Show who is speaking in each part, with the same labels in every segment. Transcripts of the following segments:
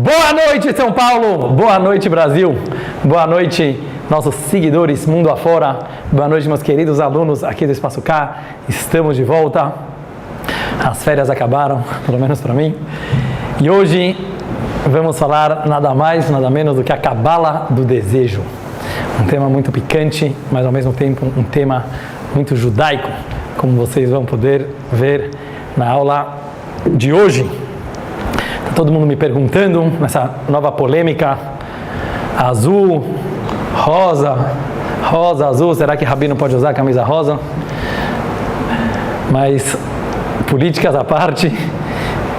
Speaker 1: Boa noite, São Paulo! Boa noite, Brasil! Boa noite, nossos seguidores mundo afora! Boa noite, meus queridos alunos aqui do Espaço K! Estamos de volta. As férias acabaram, pelo menos para mim. E hoje vamos falar nada mais, nada menos do que a Cabala do Desejo. Um tema muito picante, mas ao mesmo tempo um tema muito judaico, como vocês vão poder ver na aula de hoje. Tá todo mundo me perguntando nessa nova polêmica, azul, rosa, azul, será que Rabi não pode usar a camisa rosa? Mas, políticas à parte,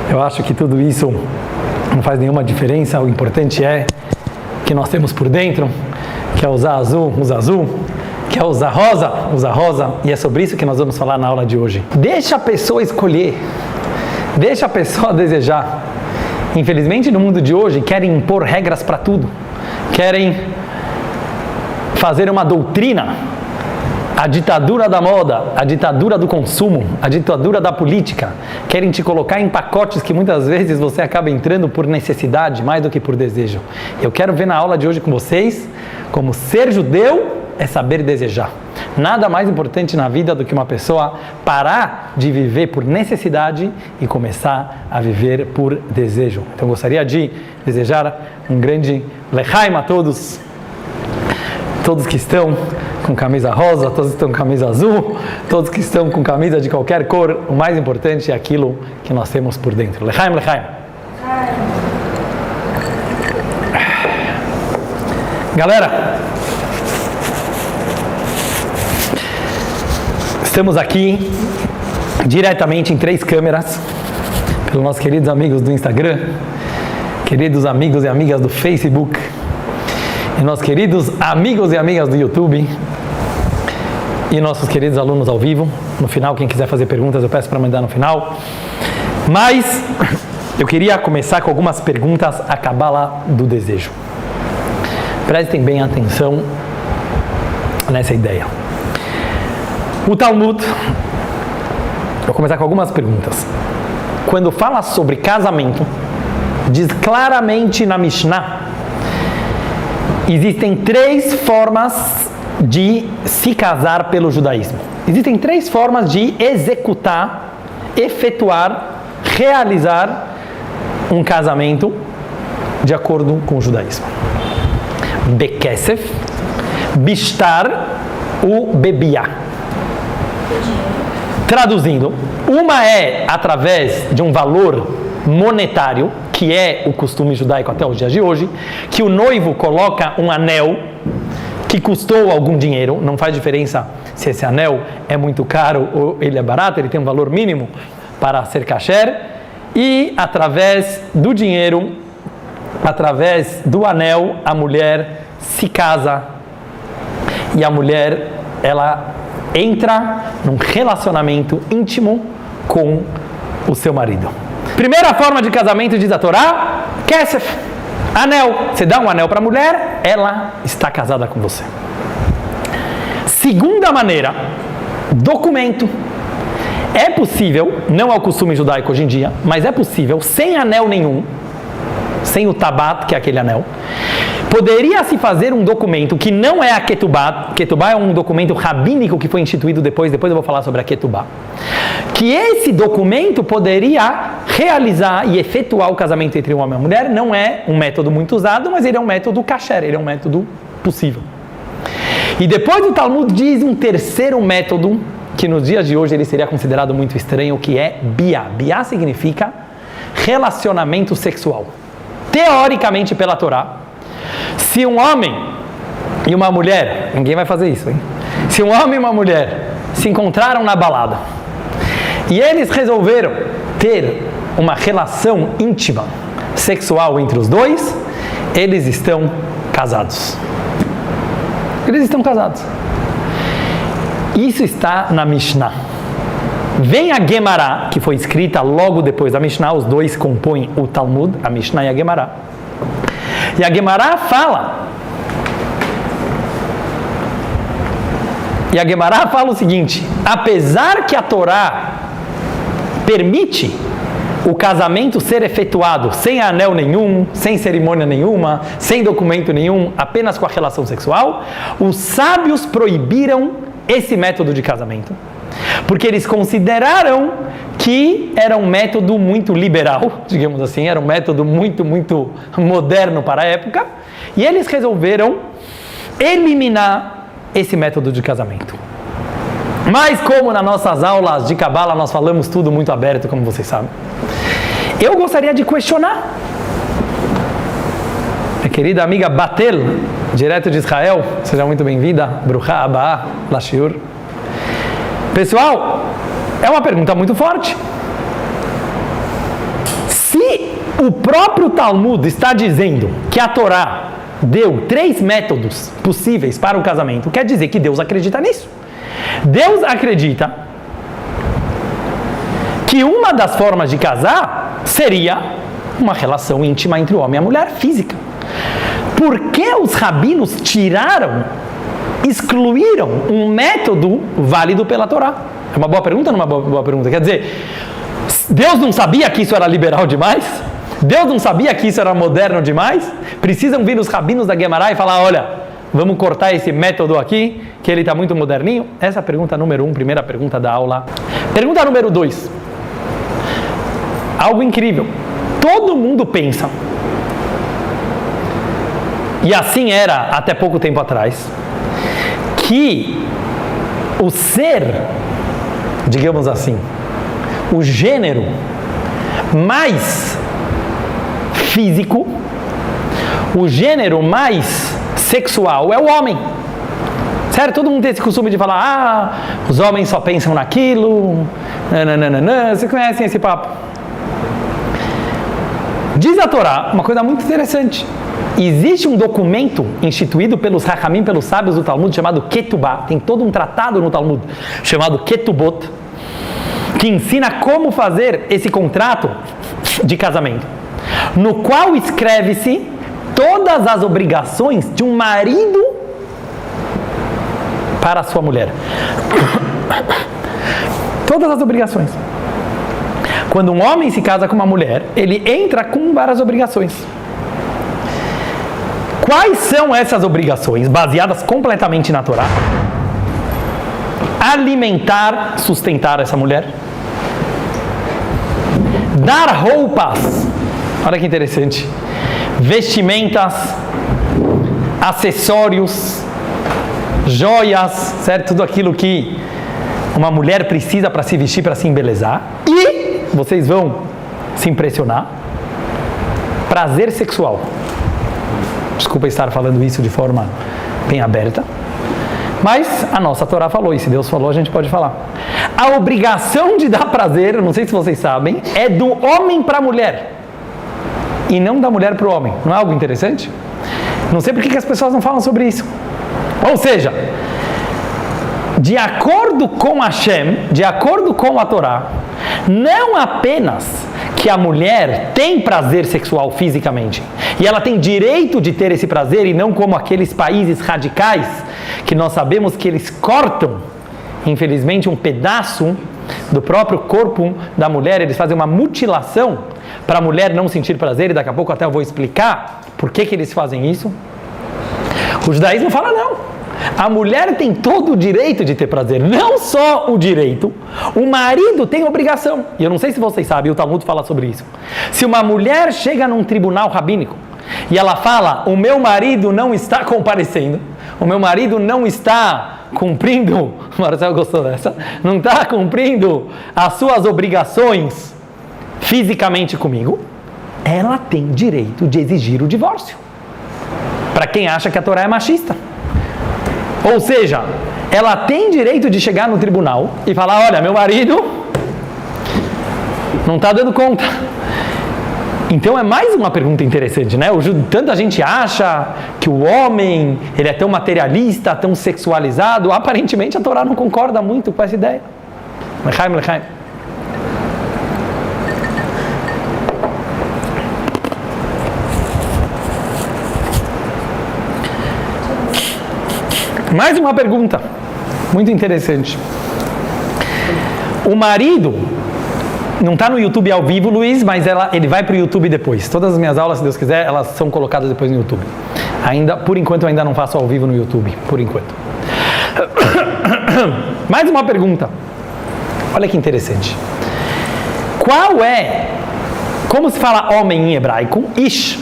Speaker 1: eu acho que tudo isso não faz nenhuma diferença. O importante é que nós temos por dentro. Quer usar azul, usa azul. Quer usar rosa, usa rosa. E é sobre isso que nós vamos falar na aula de hoje. Deixa a pessoa escolher. Deixa a pessoa desejar. Infelizmente, no mundo de hoje, querem impor regras para tudo. Querem fazer uma doutrina. A ditadura da moda, a ditadura do consumo, a ditadura da política. Querem te colocar em pacotes que muitas vezes você acaba entrando por necessidade, mais do que por desejo. Eu quero ver na aula de hoje com vocês como ser judeu é saber desejar. Nada mais importante na vida do que uma pessoa parar de viver por necessidade e começar a viver por desejo. Então eu gostaria de desejar um grande Lechaim a todos que estão com camisa rosa, todos que estão com camisa azul, todos que estão com camisa de qualquer cor. O mais importante é aquilo que nós temos por dentro. Lechaim, Lechaim. Galera, estamos aqui diretamente em 3 câmeras, pelos nossos queridos amigos do Instagram, queridos amigos e amigas do Facebook, e nossos queridos amigos e amigas do YouTube, e nossos queridos alunos ao vivo. No final, quem quiser fazer perguntas, eu peço para mandar no final. Mas eu queria começar com algumas perguntas a Cabala do Desejo. Prestem bem atenção nessa ideia. O Talmud, vou começar com algumas perguntas. Quando fala sobre casamento, diz claramente na Mishnah, existem 3 formas de se casar pelo judaísmo. Existem 3 formas de executar, efetuar, realizar um casamento de acordo com o judaísmo. Bekesef, Bishtar, o Bebiá. Traduzindo, uma é através de um valor monetário, que é o costume judaico até os dias de hoje, que o noivo coloca um anel que custou algum dinheiro, não faz diferença se esse anel é muito caro ou ele é barato, ele tem um valor mínimo para ser kasher, e através do dinheiro, através do anel, a mulher se casa e a mulher, ela entra num relacionamento íntimo com o seu marido. Primeira forma de casamento, diz a Torá, Kesef, anel. Você dá um anel para a mulher, ela está casada com você. Segunda maneira, documento. É possível, não é o costume judaico hoje em dia, mas é possível, sem anel nenhum, sem o tabat, que é aquele anel, poderia se fazer um documento que não é a Ketubá. Ketubá é um documento rabínico que foi instituído depois eu vou falar sobre a Ketubá. Que esse documento poderia realizar e efetuar o casamento entre um homem e uma mulher. Não é um método muito usado, mas ele é um método kasher, ele é um método possível. E depois o Talmud diz um terceiro método, que nos dias de hoje ele seria considerado muito estranho, que é Biá. Biá significa relacionamento sexual. Teoricamente, pela Torá, se um homem e uma mulher, ninguém vai fazer isso, hein? Se um homem e uma mulher se encontraram na balada e eles resolveram ter uma relação íntima, sexual entre os dois, eles estão casados. Eles estão casados. Isso está na Mishnah. Vem a Gemara, que foi escrita logo depois da Mishnah, os dois compõem o Talmud, a Mishnah e a Gemara. E a Gemara fala o seguinte: apesar que a Torá permite o casamento ser efetuado sem anel nenhum, sem cerimônia nenhuma, sem documento nenhum, apenas com a relação sexual, os sábios proibiram esse método de casamento. Porque eles consideraram que era um método muito liberal, digamos assim, era um método muito moderno para a época, e eles resolveram eliminar esse método de casamento. Mas como nas nossas aulas de Cabala nós falamos tudo muito aberto, como vocês sabem, eu gostaria de questionar. Minha querida amiga Batel, direto de Israel, seja muito bem-vinda, Bruchá Abá Lashiur. Pessoal, é uma pergunta muito forte. Se o próprio Talmud está dizendo que a Torá deu 3 métodos possíveis para o casamento, quer dizer que Deus acredita nisso. Deus acredita que uma das formas de casar seria uma relação íntima entre o homem e a mulher, física. Por que os rabinos excluíram um método válido pela Torá? É uma boa pergunta ou não é uma boa pergunta? Quer dizer, Deus não sabia que isso era liberal demais? Deus não sabia que isso era moderno demais? Precisam vir os rabinos da Guemará e falar, olha, vamos cortar esse método aqui, que ele está muito moderninho? Essa é a pergunta número 1, primeira pergunta da aula. Pergunta número 2. Algo incrível. Todo mundo pensa, e assim era até pouco tempo atrás, que o ser, digamos assim, o gênero mais físico, o gênero mais sexual é o homem. Certo? Todo mundo tem esse costume de falar, os homens só pensam naquilo, nananana. Vocês conhecem esse papo? Diz a Torá uma coisa muito interessante. Existe um documento instituído pelos Hachamim, pelos sábios do Talmud, chamado Ketubá. Tem todo um tratado no Talmud chamado Ketubot, que ensina como fazer esse contrato de casamento, no qual escreve-se todas as obrigações de um marido para a sua mulher. Todas as obrigações. Quando um homem se casa com uma mulher, ele entra com várias obrigações. Quais são essas obrigações, baseadas completamente na Torá? Alimentar, sustentar essa mulher. Dar roupas, olha que interessante, vestimentas, acessórios, joias, certo? Tudo aquilo que uma mulher precisa para se vestir, para se embelezar. E vocês vão se impressionar, prazer sexual. Desculpa estar falando isso de forma bem aberta, mas a nossa Torá falou, e se Deus falou, a gente pode falar. A obrigação de dar prazer, eu não sei se vocês sabem, é do homem para a mulher, e não da mulher para o homem. Não é algo interessante? Não sei por que as pessoas não falam sobre isso. Ou seja, de acordo com Hashem, de acordo com a Torá, não apenas que a mulher tem prazer sexual fisicamente, e ela tem direito de ter esse prazer, e não como aqueles países radicais, que nós sabemos que eles cortam, infelizmente, um pedaço do próprio corpo da mulher, eles fazem uma mutilação para a mulher não sentir prazer, e daqui a pouco até eu vou explicar por que eles fazem isso. O judaísmo fala não. A mulher tem todo o direito de ter prazer, não só o direito, o marido tem obrigação. E eu não sei se vocês sabem, o Talmud fala sobre isso. Se uma mulher chega num tribunal rabínico e ela fala, o meu marido não está comparecendo, o meu marido não está cumprindo, o Marcelo gostou dessa, não está cumprindo as suas obrigações fisicamente comigo, ela tem direito de exigir o divórcio. Para quem acha que a Torá é machista. Ou seja, ela tem direito de chegar no tribunal e falar, olha, meu marido não está dando conta. Então é mais uma pergunta interessante, né? Tanta gente acha que o homem ele é tão materialista, tão sexualizado. Aparentemente a Torá não concorda muito com essa ideia. Lechaim, lechaim. Mais uma pergunta muito interessante. O marido Não está no YouTube ao vivo, Luiz, mas ele vai para o YouTube depois. Todas as minhas aulas, se Deus quiser, elas são colocadas depois no YouTube. Por enquanto, eu ainda não faço ao vivo no YouTube, por enquanto. Mais uma pergunta. Olha que interessante. Como se fala homem em hebraico? Ish,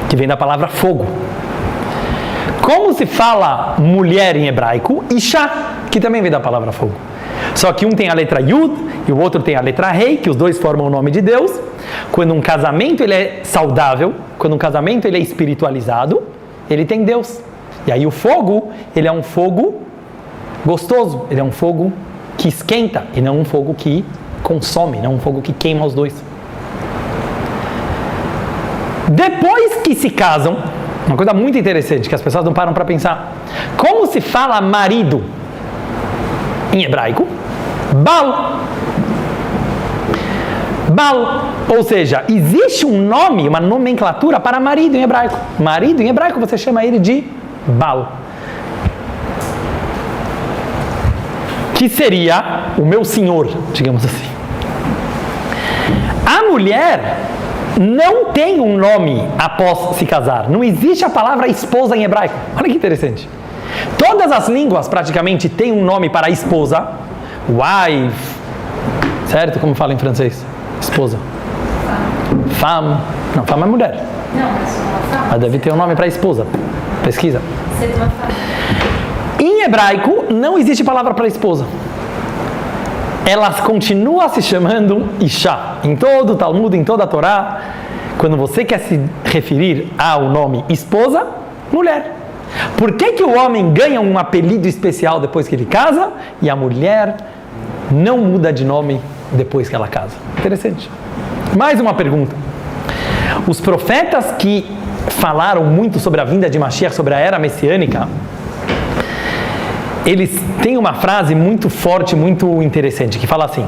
Speaker 1: que vem da palavra fogo. Como se fala mulher em hebraico? Isha, que também vem da palavra fogo. Só que um tem a letra Yud e o outro tem a letra Rei, que os dois formam o nome de Deus. Quando um casamento ele é saudável, quando um casamento ele é espiritualizado, ele tem Deus. E aí o fogo, ele é um fogo gostoso, ele é um fogo que esquenta e não um fogo que consome, não um fogo que queima os dois. Depois que se casam, uma coisa muito interessante que as pessoas não param para pensar. Como se fala marido em hebraico? Bal. Bal. Ou seja, existe um nome, uma nomenclatura para marido em hebraico. Marido em hebraico você chama ele de Bal. Que seria o meu senhor, digamos assim. A mulher não tem um nome após se casar. Não existe a palavra esposa em hebraico. Olha que interessante. Todas as línguas praticamente têm um nome para esposa. Wife. Certo? Como fala em francês? Esposa. Femme. Não, femme é mulher.
Speaker 2: Não, mas
Speaker 1: Mas deve ter um nome para esposa. Pesquisa. Em hebraico não existe palavra para esposa. Elas continuam se chamando Isha. Em todo o Talmud, em toda a Torá, quando você quer se referir ao nome esposa, mulher. Por que o homem ganha um apelido especial depois que ele casa e a mulher não muda de nome depois que ela casa? Interessante. Mais uma pergunta. Os profetas que falaram muito sobre a vinda de Mashiach, sobre a era messiânica, eles têm uma frase muito forte, muito interessante, que fala assim: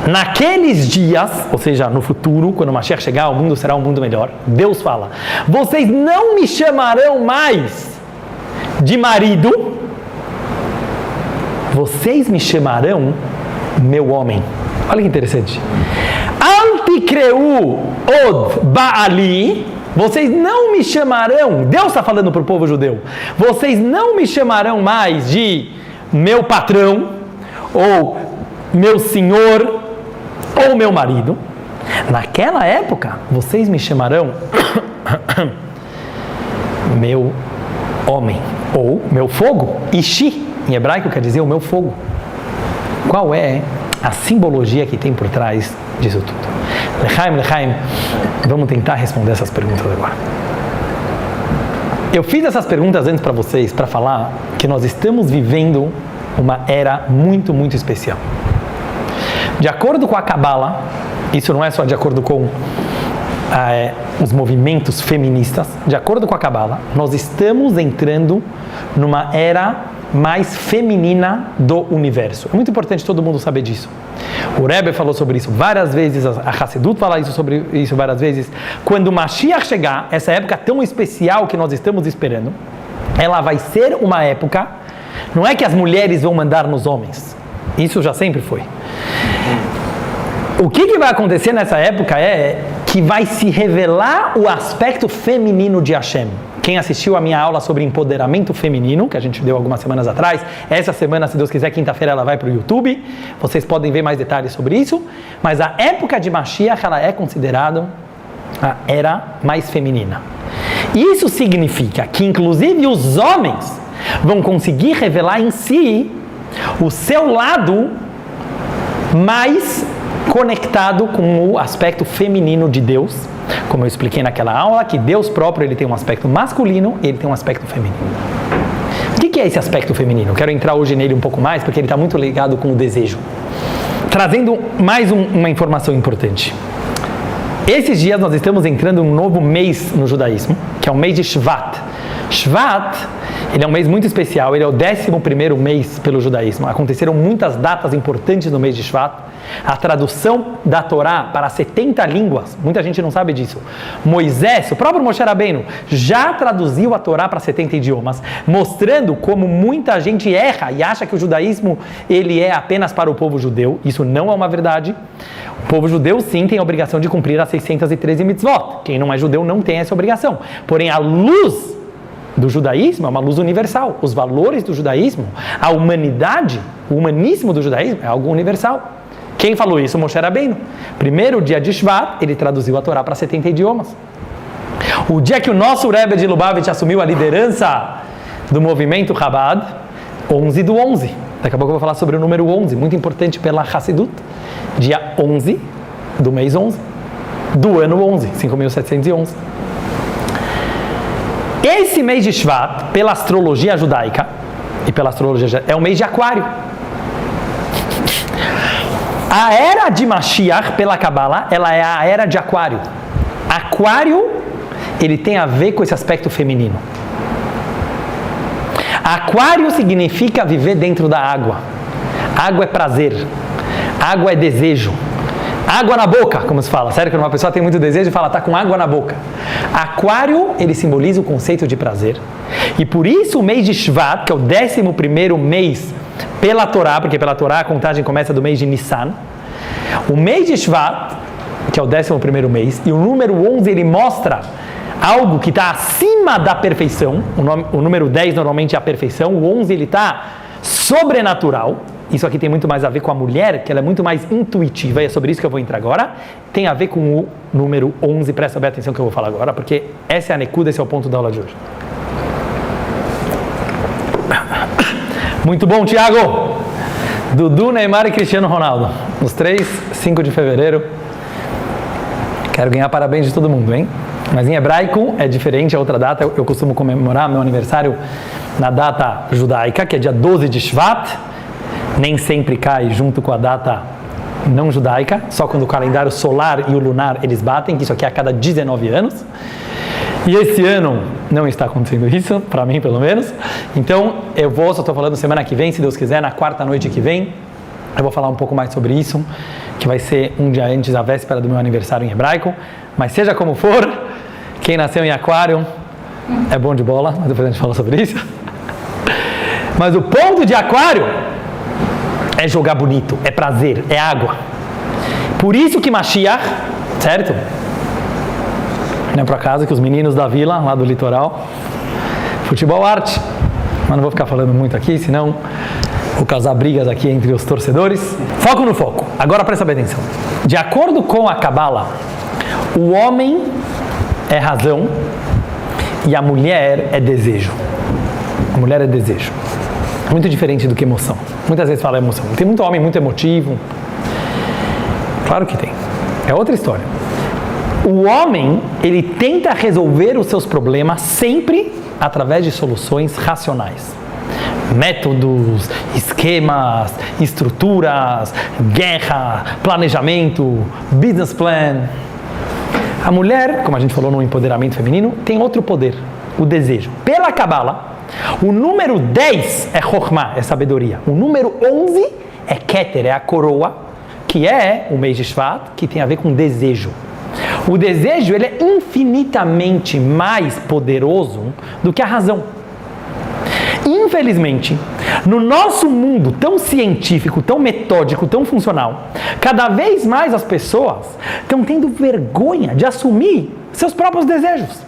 Speaker 1: naqueles dias, ou seja, no futuro, quando o Mashiach chegar, o mundo será um mundo melhor. Deus fala: vocês não me chamarão mais de marido, vocês me chamarão meu homem. Olha que interessante. Antikreu od Baali, vocês não me chamarão, Deus está falando para o povo judeu, vocês não me chamarão mais de meu patrão, ou meu senhor, ou meu marido. Naquela época, vocês me chamarão meu homem, ou meu fogo. Ishi, em hebraico, quer dizer o meu fogo. Qual é a simbologia que tem por trás disso tudo? Lechaim, vamos tentar responder essas perguntas agora. Eu fiz essas perguntas antes para vocês, para falar que nós estamos vivendo uma era muito, muito especial. De acordo com a Kabbalah, isso não é só de acordo com os movimentos feministas, de acordo com a Kabbalah, nós estamos entrando numa era mais feminina do universo. É muito importante todo mundo saber disso. O Rebbe falou sobre isso várias vezes, a Hassidut fala sobre isso várias vezes. Quando o Mashiach chegar, essa época tão especial que nós estamos esperando, ela vai ser uma época, não é que as mulheres vão mandar nos homens, isso já sempre foi. O que vai acontecer nessa época é que vai se revelar o aspecto feminino de Hashem. Quem assistiu a minha aula sobre empoderamento feminino, que a gente deu algumas semanas atrás, essa semana, se Deus quiser, quinta-feira ela vai para o YouTube, vocês podem ver mais detalhes sobre isso, mas a época de Mashiach, ela é considerada a era mais feminina. Isso significa que, inclusive, os homens vão conseguir revelar em si o seu lado mais conectado com o aspecto feminino de Deus, como eu expliquei naquela aula, que Deus próprio ele tem um aspecto masculino e ele tem um aspecto feminino. O que é esse aspecto feminino? Eu quero entrar hoje nele um pouco mais, porque ele está muito ligado com o desejo. Trazendo mais uma informação importante. Esses dias nós estamos entrando em um novo mês no judaísmo, que é o mês de Shvat. Shvat, ele é um mês muito especial, ele é o 11º mês pelo judaísmo. Aconteceram muitas datas importantes no mês de Shvat. A tradução da Torá para 70 línguas, muita gente não sabe disso. Moisés, o próprio Moshe Rabbeinu, já traduziu a Torá para 70 idiomas, mostrando como muita gente erra e acha que o judaísmo ele é apenas para o povo judeu. Isso não é uma verdade. O povo judeu sim tem a obrigação de cumprir as 613 mitzvot. Quem não é judeu não tem essa obrigação. Porém, a luz do judaísmo é uma luz universal. Os valores do judaísmo, a humanidade, o humanismo do judaísmo é algo universal. Quem falou isso? Moshe Rabbeinu. Primeiro dia de Shvat, ele traduziu a Torá para 70 idiomas. O dia que o nosso Rebbe de Lubavitch assumiu a liderança do movimento Chabad, 11/11. Daqui a pouco eu vou falar sobre o número 11, muito importante pela Hassidut. Dia 11 do mês 11, do ano 11, 5.711. Esse mês de Shvat, pela astrologia judaica, e pela astrologia é o mês de Aquário. A era de Mashiach, pela Kabbalah, ela é a era de Aquário. Aquário, ele tem a ver com esse aspecto feminino. Aquário significa viver dentro da água. Água é prazer. Água é desejo. Água na boca, como se fala. Sério, quando uma pessoa tem muito desejo, fala, tá com água na boca. Aquário, ele simboliza o conceito de prazer. E por isso o mês de Shvat, que é o 11º mês pela Torá, porque pela Torá a contagem começa do mês de Nissan. O mês de Shvat, que é o 11º mês, e o número 11 ele mostra algo que está acima da perfeição. O número 10 normalmente é a perfeição, o 11 ele está sobrenatural. Isso aqui tem muito mais a ver com a mulher, que ela é muito mais intuitiva, e é sobre isso que eu vou entrar agora. Tem a ver com o número 11, presta bem atenção que eu vou falar agora, porque essa é a nekuda, esse é o ponto da aula de hoje. Muito bom, Thiago! Dudu, Neymar e Cristiano Ronaldo. Os 3, 5 de fevereiro. Quero ganhar parabéns de todo mundo, hein? Mas em hebraico é diferente, é outra data. Eu costumo comemorar meu aniversário na data judaica, que é dia 12 de Shvat. Nem sempre cai junto com a data não judaica, só quando o calendário solar e o lunar eles batem, que isso aqui é a cada 19 anos. E esse ano não está acontecendo isso, para mim pelo menos. Então só estou falando semana que vem, se Deus quiser, na quarta noite que vem, eu vou falar um pouco mais sobre isso, que vai ser um dia antes da véspera do meu aniversário em hebraico. Mas seja como for, quem nasceu em Aquário é bom de bola, mas depois a gente fala sobre isso. Mas o ponto de Aquário é jogar bonito, é prazer, é água. Por isso que Mashiach, certo? Não é por acaso que os meninos da vila, lá do litoral, futebol arte, mas não vou ficar falando muito aqui, senão vou causar brigas aqui entre os torcedores. Foco no foco. Agora presta bem atenção. De acordo com a Kabbalah, o homem é razão e a mulher é desejo. A mulher é desejo. Muito diferente do que emoção. Muitas vezes fala emoção. Tem muito homem muito emotivo. Claro que tem. É outra história. O homem, ele tenta resolver os seus problemas sempre através de soluções racionais. Métodos, esquemas, estruturas, guerra, planejamento, business plan. A mulher, como a gente falou no empoderamento feminino, tem outro poder, o desejo. Pela Kabbalah, o número 10 é Chokhmah, é sabedoria. O número 11 é Keter, é a coroa, que é o mês de Shvat, que tem a ver com desejo. O desejo ele é infinitamente mais poderoso do que a razão. Infelizmente, no nosso mundo tão científico, tão metódico, tão funcional, cada vez mais as pessoas estão tendo vergonha de assumir seus próprios desejos.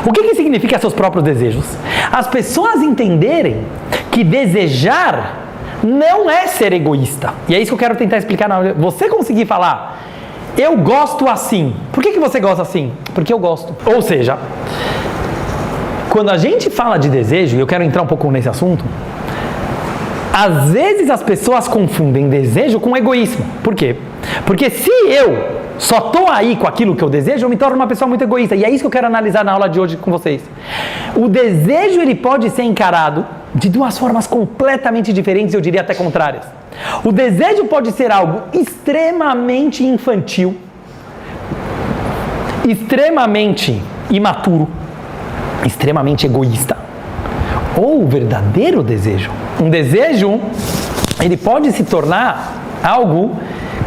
Speaker 1: O que significa seus próprios desejos? As pessoas entenderem que desejar não é ser egoísta. E é isso que eu quero tentar explicar. Você conseguir falar, eu gosto assim. Por que você gosta assim? Porque eu gosto. Ou seja, quando a gente fala de desejo, e eu quero entrar um pouco nesse assunto, às vezes as pessoas confundem desejo com egoísmo. Por quê? Porque se eu só estou aí com aquilo que eu desejo, eu me torno uma pessoa muito egoísta. E é isso que eu quero analisar na aula de hoje com vocês. O desejo ele pode ser encarado de duas formas completamente diferentes, eu diria até contrárias. O desejo pode ser algo extremamente infantil, extremamente imaturo, extremamente egoísta, ou o verdadeiro desejo. Um desejo, ele pode se tornar algo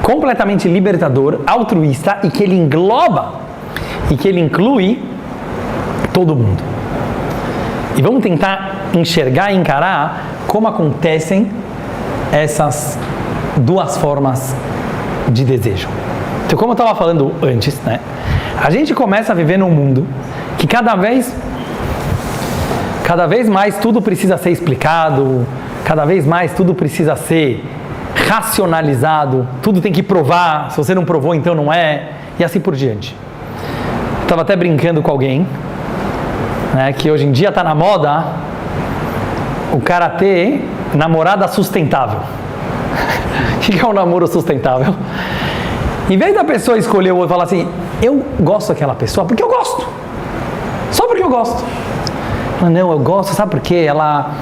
Speaker 1: completamente libertador, altruísta, e que ele engloba, e que ele inclui todo mundo. E vamos tentar enxergar e encarar como acontecem essas duas formas de desejo. Então, como eu estava falando antes, né? A gente começa a viver num mundo que cada vez mais tudo precisa ser explicado, cada vez mais tudo precisa ser racionalizado, tudo tem que provar, se você não provou então não é, e assim por diante. Estava até brincando com alguém, né, que hoje em dia está na moda o cara ter namorada sustentável. O que é um namoro sustentável? Em vez da pessoa escolher o outro e falar assim, eu gosto daquela pessoa porque eu gosto, só porque eu gosto. Não, eu gosto, sabe por quê? Ela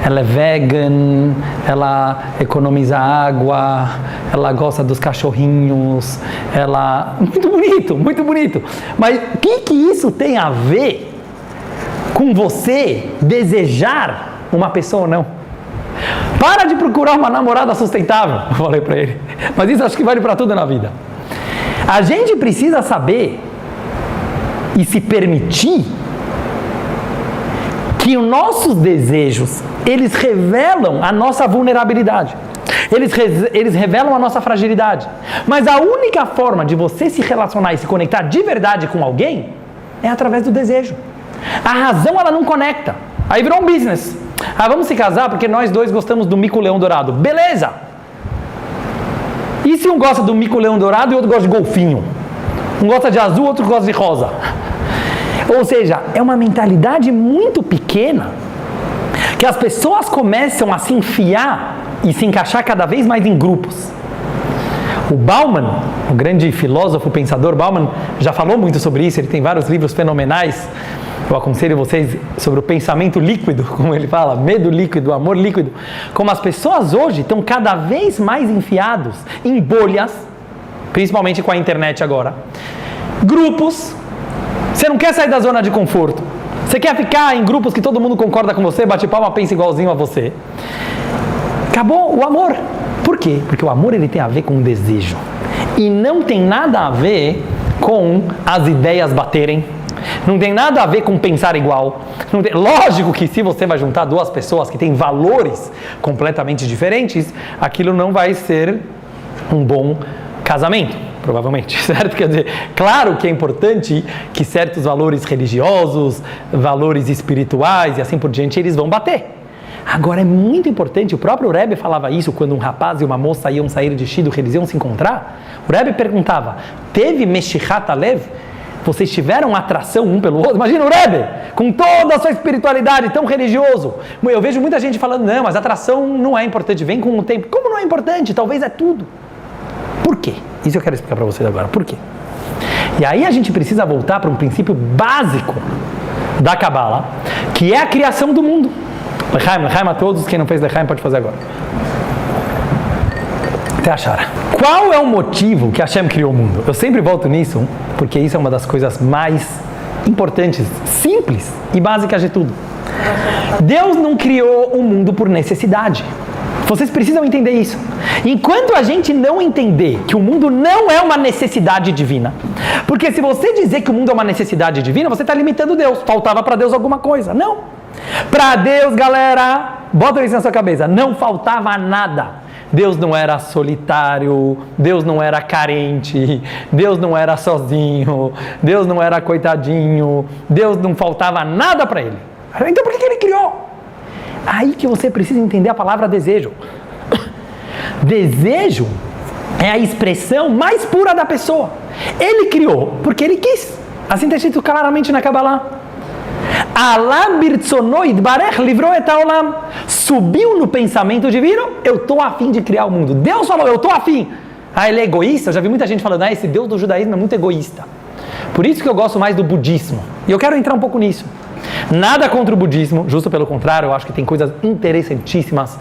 Speaker 1: é vegan, ela economiza água, ela gosta dos cachorrinhos, ela... Muito bonito, muito bonito. Mas o que isso tem a ver com você desejar uma pessoa ou não? Para de procurar uma namorada sustentável, eu falei para ele. Mas isso acho que vale para tudo na vida. A gente precisa saber e se permitir que os nossos desejos, eles revelam a nossa vulnerabilidade. Eles revelam a nossa fragilidade. Mas a única forma de você se relacionar e se conectar de verdade com alguém é através do desejo. A razão, ela não conecta. Aí virou um business. Ah, vamos se casar porque nós dois gostamos do mico-leão dourado. Beleza! E se um gosta do mico-leão dourado e outro gosta de golfinho? Um gosta de azul, outro gosta de rosa. Ou seja, é uma mentalidade muito pequena que as pessoas começam a se enfiar e se encaixar cada vez mais em grupos. O Bauman, o grande filósofo, pensador Bauman, já falou muito sobre isso, ele tem vários livros fenomenais. Eu aconselho vocês sobre o pensamento líquido, como ele fala, medo líquido, amor líquido. Como as pessoas hoje estão cada vez mais enfiados em bolhas, principalmente com a internet agora. Grupos. Você não quer sair da zona de conforto. Você quer ficar em grupos que todo mundo concorda com você, bate palma, pensa igualzinho a você. Acabou o amor. Por quê? Porque o amor, ele tem a ver com o desejo. E não tem nada a ver com as ideias baterem. Não tem nada a ver com pensar igual. Lógico que se você vai juntar duas pessoas que têm valores completamente diferentes, aquilo não vai ser um bom casamento, provavelmente, certo? Quer dizer, claro que é importante que certos valores religiosos, valores espirituais e assim por diante, eles vão bater. Agora é muito importante, o próprio Rebbe falava isso quando um rapaz e uma moça iam sair de shidduch, eles iam se encontrar. O Rebbe perguntava, teve Meshichat Alev? Vocês tiveram atração um pelo outro? Imagina o Rebbe, com toda a sua espiritualidade, tão religioso. Eu vejo muita gente falando, não, mas atração não é importante, vem com o tempo. Como não é importante? Talvez é tudo. Por quê? Isso eu quero explicar para vocês agora. Por quê? E aí a gente precisa voltar para um princípio básico da Kabbalah, que é a criação do mundo. Lechaim a todos, quem não fez Lechaim pode fazer agora. Até achar. Qual é o motivo que Hashem criou o mundo? Eu sempre volto nisso, porque isso é uma das coisas mais importantes, simples e básicas de tudo. Deus não criou o mundo por necessidade. Vocês precisam entender isso. Enquanto a gente não entender que o mundo não é uma necessidade divina, porque se você dizer que o mundo é uma necessidade divina, você está limitando Deus. Faltava para Deus alguma coisa. Não. Para Deus, galera, bota isso na sua cabeça, não faltava nada. Deus não era solitário, Deus não era carente, Deus não era sozinho, Deus não era coitadinho, Deus não faltava nada para ele. Então por que ele criou? Aí que você precisa entender a palavra desejo. Desejo é a expressão mais pura da pessoa. Ele criou porque ele quis. Assim está escrito claramente na Kabbalah. Allah birtzono yitbarech livrou et haolam. Subiu no pensamento divino, eu estou a fim de criar o mundo. Deus falou, eu estou a fim. Ah, ele é egoísta? Eu já vi muita gente falando, esse Deus do judaísmo é muito egoísta. Por isso que eu gosto mais do budismo. E eu quero entrar um pouco nisso. Nada contra o budismo, justo pelo contrário, eu acho que tem coisas interessantíssimas.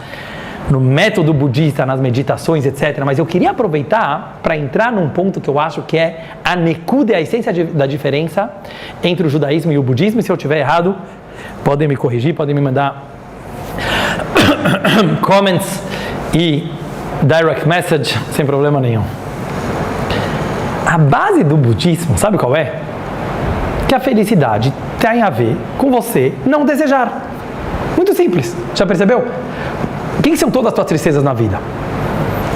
Speaker 1: no método budista, nas meditações, etc. Mas eu queria aproveitar para entrar num ponto que eu acho que é a nekuda, a essência da diferença entre o judaísmo e o budismo. E se eu estiver errado, podem me corrigir, podem me mandar comments e direct message, sem problema nenhum. A base do budismo, sabe qual é? Que a felicidade tem a ver com você não desejar. Muito simples, já percebeu? O que são todas as suas tristezas na vida?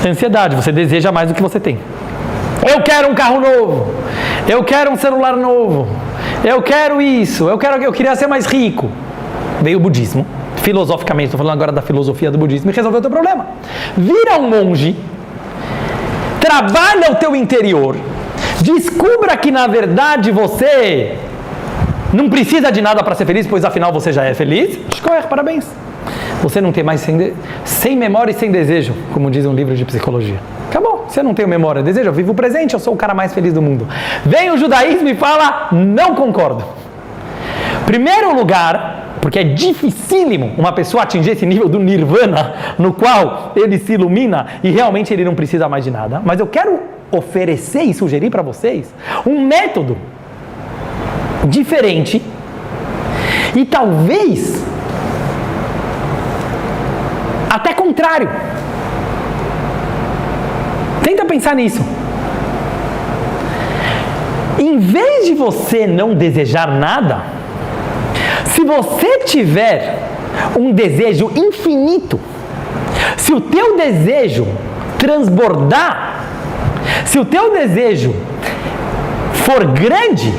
Speaker 1: Ansiedade, você deseja mais do que você tem. Eu quero um carro novo, eu quero um celular novo, eu quero isso, eu queria ser mais rico. Veio o budismo, filosoficamente, estou falando agora da filosofia do budismo, e resolveu o teu problema. Vira um monge, trabalha o teu interior, descubra que na verdade você não precisa de nada para ser feliz, pois afinal você já é feliz. Parabéns. Você não tem mais sem memória e sem desejo, como diz um livro de psicologia. Acabou. Você não tem memória e desejo, eu vivo o presente, eu sou o cara mais feliz do mundo. Vem o judaísmo e fala, não concordo. Primeiro lugar, porque é dificílimo uma pessoa atingir esse nível do nirvana, no qual ele se ilumina e realmente ele não precisa mais de nada. Mas eu quero oferecer e sugerir para vocês um método diferente e talvez até contrário. Tenta pensar nisso. Em vez de você não desejar nada, se você tiver um desejo infinito, se o teu desejo transbordar, se o teu desejo for grande,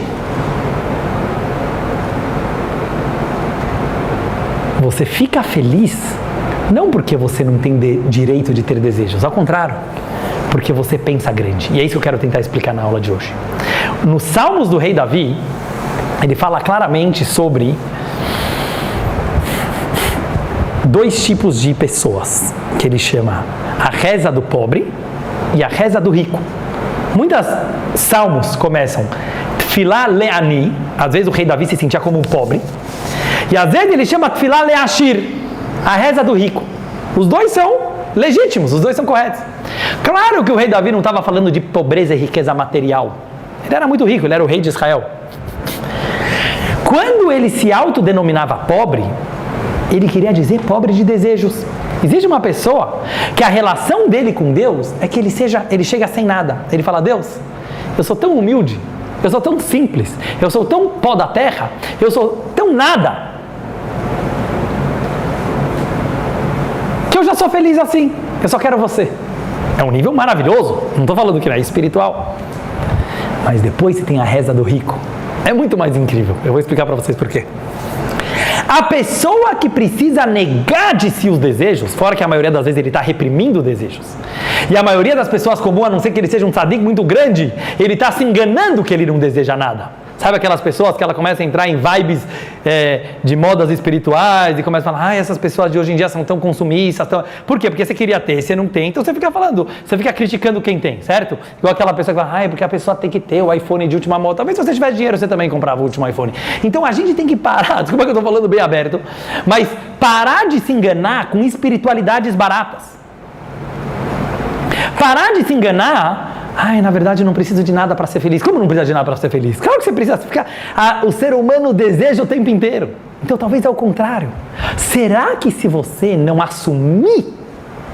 Speaker 1: você fica feliz, não porque você não tem direito de ter desejos, ao contrário, porque você pensa grande. E é isso que eu quero tentar explicar na aula de hoje. Nos Salmos do rei Davi, ele fala claramente sobre dois tipos de pessoas, que ele chama a reza do pobre e a reza do rico. Muitos salmos começam Tfilá le'ani, às vezes o rei Davi se sentia como um pobre, e às vezes ele chama Tfilá le'ashir, a reza do rico. Os dois são legítimos, os dois são corretos. Claro que o rei Davi não estava falando de pobreza e riqueza material. Ele era muito rico, ele era o rei de Israel. Quando ele se autodenominava pobre, ele queria dizer pobre de desejos. Existe uma pessoa que a relação dele com Deus é que ele chega sem nada. Ele fala, Deus, eu sou tão humilde, eu sou tão simples, eu sou tão pó da terra, eu sou tão nada, que eu já sou feliz assim, eu só quero você. É um nível maravilhoso, não estou falando que não é espiritual. Mas depois você tem a reza do rico. É muito mais incrível. Eu vou explicar para vocês por quê. A pessoa que precisa negar de si os desejos, fora que a maioria das vezes ele está reprimindo desejos, e a maioria das pessoas comuns, a não ser que ele seja um tzadik muito grande, ele está se enganando que ele não deseja nada. Sabe aquelas pessoas que ela começa a entrar em vibes de modas espirituais e começa a falar, essas pessoas de hoje em dia são tão consumistas. Por quê? Porque você queria ter, você não tem, então você fica falando, você fica criticando quem tem, certo? Igual aquela pessoa que fala, porque a pessoa tem que ter o iPhone de última moda. Talvez se você tivesse dinheiro, você também comprava o último iPhone. Então a gente tem que parar, desculpa que eu estou falando bem aberto, mas parar de se enganar com espiritualidades baratas. Parar de se enganar, na verdade eu não preciso de nada para ser feliz. Como não precisa de nada para ser feliz? Claro que você precisa. O ser humano deseja o tempo inteiro. Então talvez é o contrário. Será que se você não assumir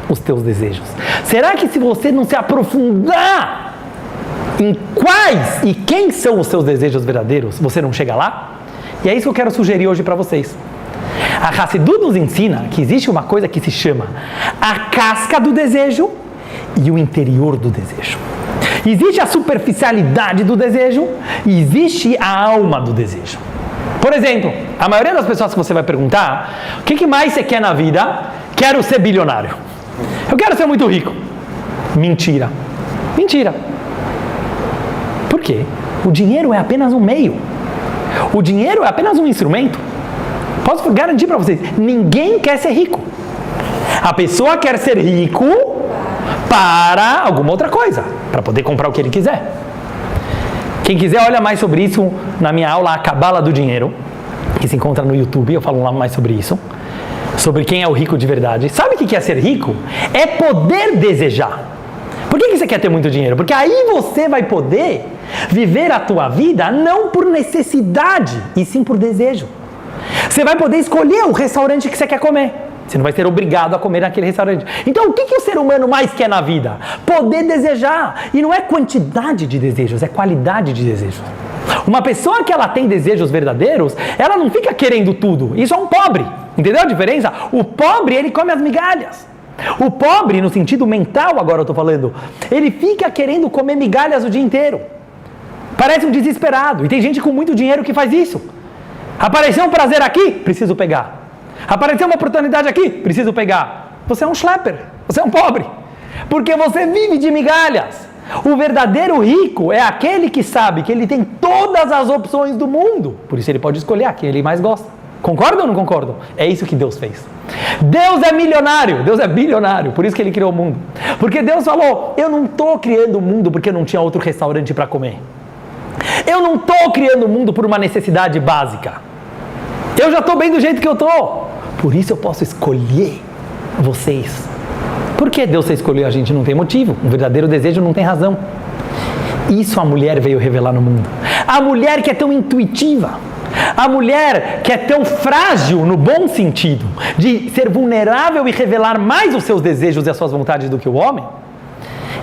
Speaker 1: os teus desejos, será que se você não se aprofundar em quais e quem são os seus desejos verdadeiros, você não chega lá? E é isso que eu quero sugerir hoje para vocês. A Hassidut nos ensina que existe uma coisa que se chama a casca do desejo e o interior do desejo. Existe a superficialidade do desejo e existe a alma do desejo. Por exemplo, a maioria das pessoas que você vai perguntar, o que mais você quer na vida? Quero ser bilionário. Eu quero ser muito rico. Mentira. Mentira. Por quê? O dinheiro é apenas um meio. O dinheiro é apenas um instrumento. Posso garantir para vocês, ninguém quer ser rico. A pessoa quer ser rico para alguma outra coisa, para poder comprar o que ele quiser. Quem quiser, olha mais sobre isso na minha aula A Cabala do Dinheiro, que se encontra no YouTube, eu falo lá mais sobre isso. sobre quem é o rico de verdade. Sabe o que é ser rico? É poder desejar. Por que você quer ter muito dinheiro? Porque aí você vai poder viver a tua vida não por necessidade, e sim por desejo. Você vai poder escolher o restaurante que você quer comer. Você não vai ser obrigado a comer naquele restaurante. Então, o que o ser humano mais quer na vida? Poder desejar. E não é quantidade de desejos, é qualidade de desejos. Uma pessoa que ela tem desejos verdadeiros, ela não fica querendo tudo. Isso é um pobre. Entendeu a diferença? O pobre, ele come as migalhas. O pobre, no sentido mental, agora eu estou falando, ele fica querendo comer migalhas o dia inteiro. Parece um desesperado. E tem gente com muito dinheiro que faz isso. Apareceu um prazer aqui, preciso pegar. Apareceu uma oportunidade aqui, preciso pegar. Você é um schlepper, você é um pobre. Porque você vive de migalhas. O verdadeiro rico é aquele que sabe que ele tem todas as opções do mundo. Por isso ele pode escolher a quem ele mais gosta. Concordam ou não concordam? É isso que Deus fez. Deus é milionário, Deus é bilionário, por isso que ele criou o mundo. Porque Deus falou, eu não estou criando o mundo porque não tinha outro restaurante para comer. Eu não estou criando o mundo por uma necessidade básica. Eu já estou bem do jeito que eu estou. Por isso eu posso escolher vocês. Por que Deus escolheu a gente? Não tem motivo. Um verdadeiro desejo não tem razão. Isso a mulher veio revelar no mundo. A mulher que é tão intuitiva. A mulher que é tão frágil no bom sentido, de ser vulnerável e revelar mais os seus desejos e as suas vontades do que o homem,